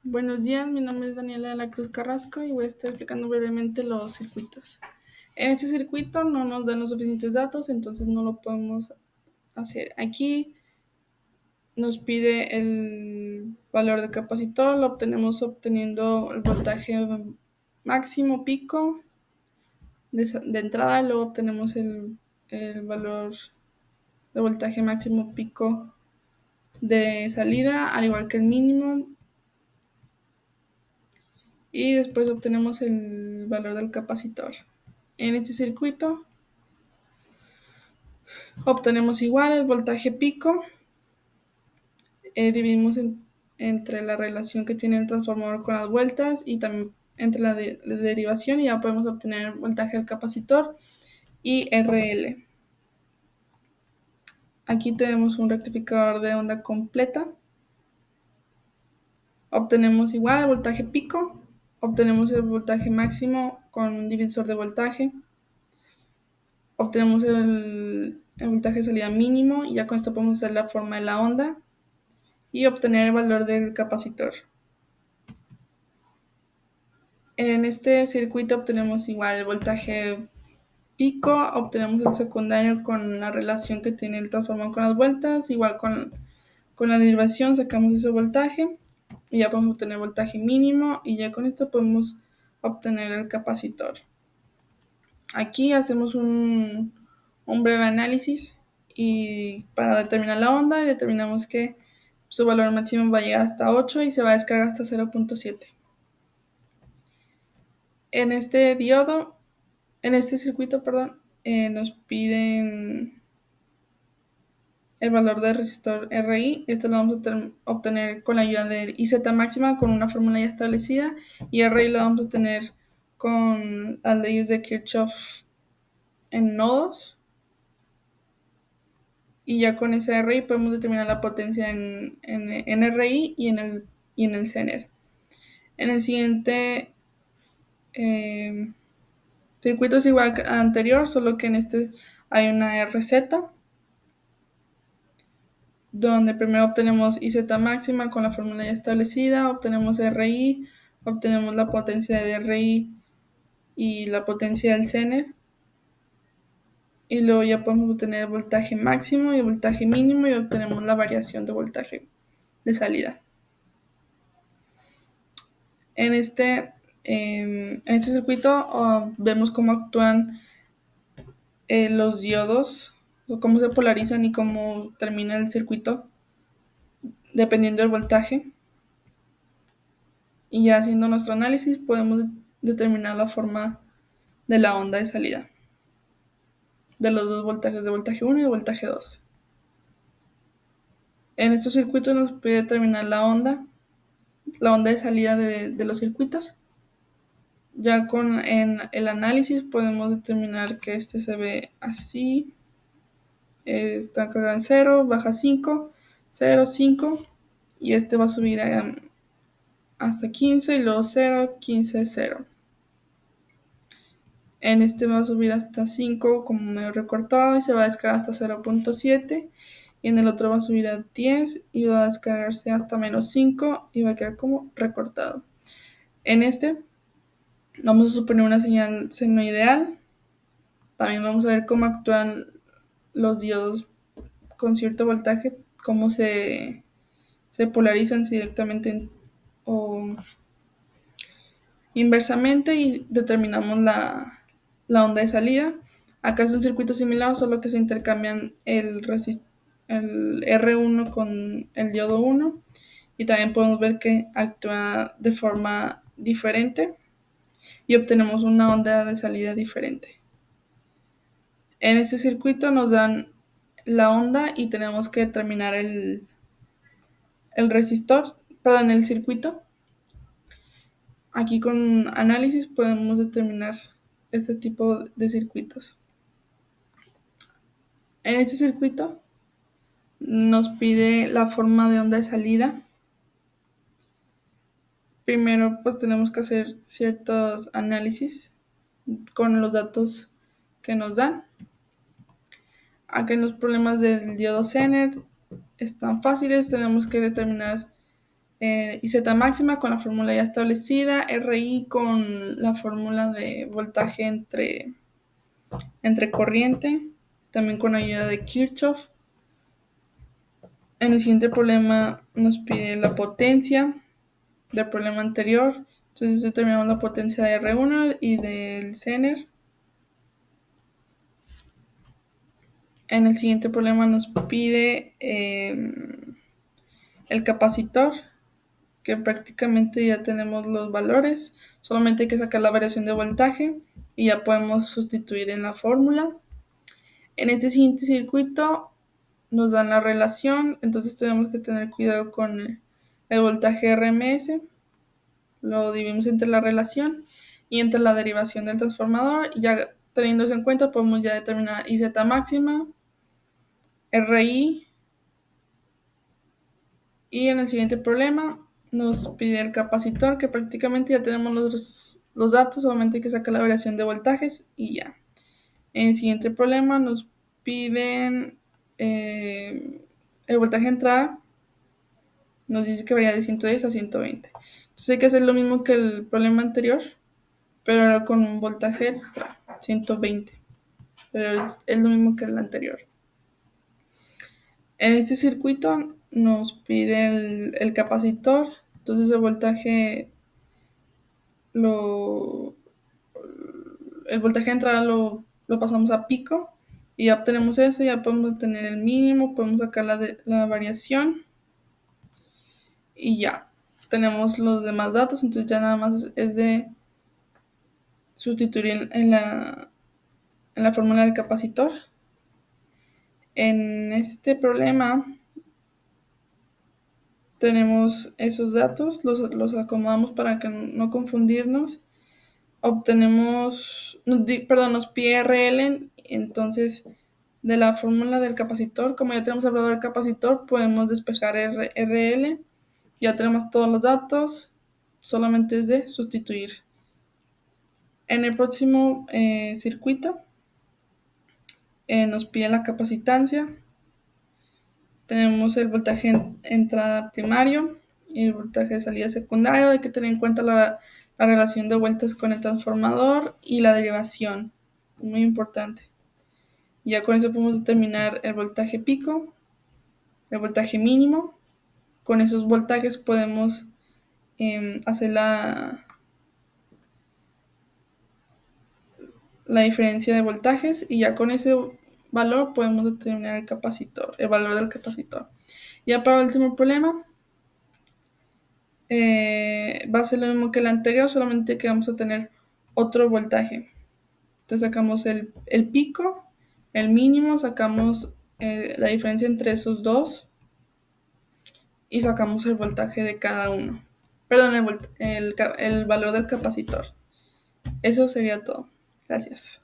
Buenos días, mi nombre es Daniela de la Cruz Carrasco y voy a estar explicando brevemente los circuitos. En este circuito no nos dan los suficientes datos, entonces no lo podemos hacer. Aquí nos pide el valor del capacitor, lo obtenemos obteniendo el voltaje máximo pico de entrada, luego obtenemos el valor de voltaje máximo pico de salida, al igual que el mínimo, y después obtenemos el valor del capacitor. En este circuito obtenemos igual el voltaje pico, dividimos entre la relación que tiene el transformador con las vueltas y también entre la derivación, y ya podemos obtener el voltaje del capacitor y RL. Aquí tenemos un rectificador de onda completa. Obtenemos igual el voltaje pico, obtenemos el voltaje máximo con un divisor de voltaje, obtenemos el voltaje de salida mínimo y ya con esto podemos hacer la forma de la onda y obtener el valor del capacitor. En este circuito obtenemos igual el voltaje pico, obtenemos el secundario con la relación que tiene el transformador con las vueltas, igual con la derivación sacamos ese voltaje y ya podemos obtener voltaje mínimo y ya con esto podemos obtener el capacitor. Aquí hacemos un breve análisis y para determinar la onda y determinamos que su valor máximo va a llegar hasta 8 y se va a descargar hasta 0.7. En este diodo, en este circuito, perdón, nos piden el valor del resistor RI. Esto lo vamos a obtener con la ayuda del IZ máxima con una fórmula ya establecida, y RI lo vamos a obtener con las leyes de Kirchhoff en nodos. Y ya con ese RI podemos determinar la potencia en RI y en el Zener. En el siguiente circuito es igual que al anterior, solo que en este hay una RZ, donde primero obtenemos IZ máxima con la fórmula ya establecida, obtenemos RI, obtenemos la potencia de RI y la potencia del Zener, y luego ya podemos obtener el voltaje máximo y el voltaje mínimo y obtenemos la variación de voltaje de salida. En este circuito vemos cómo actúan los diodos, cómo se polarizan y cómo termina el circuito dependiendo del voltaje. Y ya haciendo nuestro análisis podemos determinar la forma de la onda de salida de los dos voltajes, de voltaje 1 y de voltaje 2. En estos circuitos nos puede determinar la onda de salida de los circuitos. Ya en el análisis podemos determinar que este se ve así. Está cargado en 0, baja 5, 0, 5, y este va a subir hasta 15 y luego 0, 15, 0. En este va a subir hasta 5 como medio recortado y se va a descargar hasta 0.7, y en el otro va a subir a 10 y va a descargarse hasta menos 5 y va a quedar como recortado. En este vamos a suponer una señal senoidal. También vamos a ver cómo actúan los diodos con cierto voltaje, cómo se polarizan directamente o inversamente, y determinamos la onda de salida. Acá es un circuito similar, solo que se intercambian el R1 con el diodo 1, y también podemos ver que actúa de forma diferente y obtenemos una onda de salida diferente. En este circuito nos dan la onda y tenemos que determinar el circuito. Aquí con análisis podemos determinar este tipo de circuitos. En este circuito nos pide la forma de onda de salida. Primero pues tenemos que hacer ciertos análisis con los datos que nos dan. Acá en los problemas del diodo Zener están fáciles, tenemos que determinar Y Z máxima con la fórmula ya establecida, RI con la fórmula de voltaje entre corriente, también con ayuda de Kirchhoff. En el siguiente problema nos pide la potencia del problema anterior. Entonces determinamos la potencia de R1 y del Zener. En el siguiente problema nos pide el capacitor, que prácticamente ya tenemos los valores. Solamente hay que sacar la variación de voltaje y ya podemos sustituir en la fórmula. En este siguiente circuito nos dan la relación, entonces tenemos que tener cuidado con el voltaje RMS. Lo dividimos entre la relación y entre la derivación del transformador. Y ya teniendo eso en cuenta, podemos ya determinar IZ máxima, RI. Y en el siguiente problema nos pide el capacitor, que prácticamente ya tenemos los datos, solamente hay que sacar la variación de voltajes y ya. En el siguiente problema nos piden el voltaje de entrada, nos dice que varía de 110 a 120. Entonces hay que hacer lo mismo que el problema anterior, pero ahora con un voltaje extra, 120. Pero es lo mismo que el anterior. En este circuito nos pide el capacitor, entonces el voltaje lo, el voltaje de entrada lo pasamos a pico y ya obtenemos eso, ya podemos tener el mínimo, podemos sacar la variación y ya tenemos los demás datos, entonces ya nada más es de sustituir en la fórmula del capacitor. En este problema tenemos esos datos, los acomodamos para que no confundirnos. Obtenemos, perdón, nos pide RL, entonces de la fórmula del capacitor, como ya tenemos hablado del capacitor, podemos despejar RL, ya tenemos todos los datos, solamente es de sustituir. En el próximo circuito nos pide la capacitancia, tenemos el voltaje entrada primario y el voltaje de salida secundario. Hay que tener en cuenta la relación de vueltas con el transformador y la derivación, muy importante. Ya con eso podemos determinar el voltaje pico, el voltaje mínimo. Con esos voltajes podemos hacer la diferencia de voltajes y ya con ese valor podemos determinar el valor del capacitor. Ya para el último problema, va a ser lo mismo que el anterior, solamente que vamos a tener otro voltaje. Entonces sacamos el pico, el mínimo, sacamos la diferencia entre esos dos y sacamos el voltaje de cada uno. Perdón, el valor del capacitor. Eso sería todo. Gracias.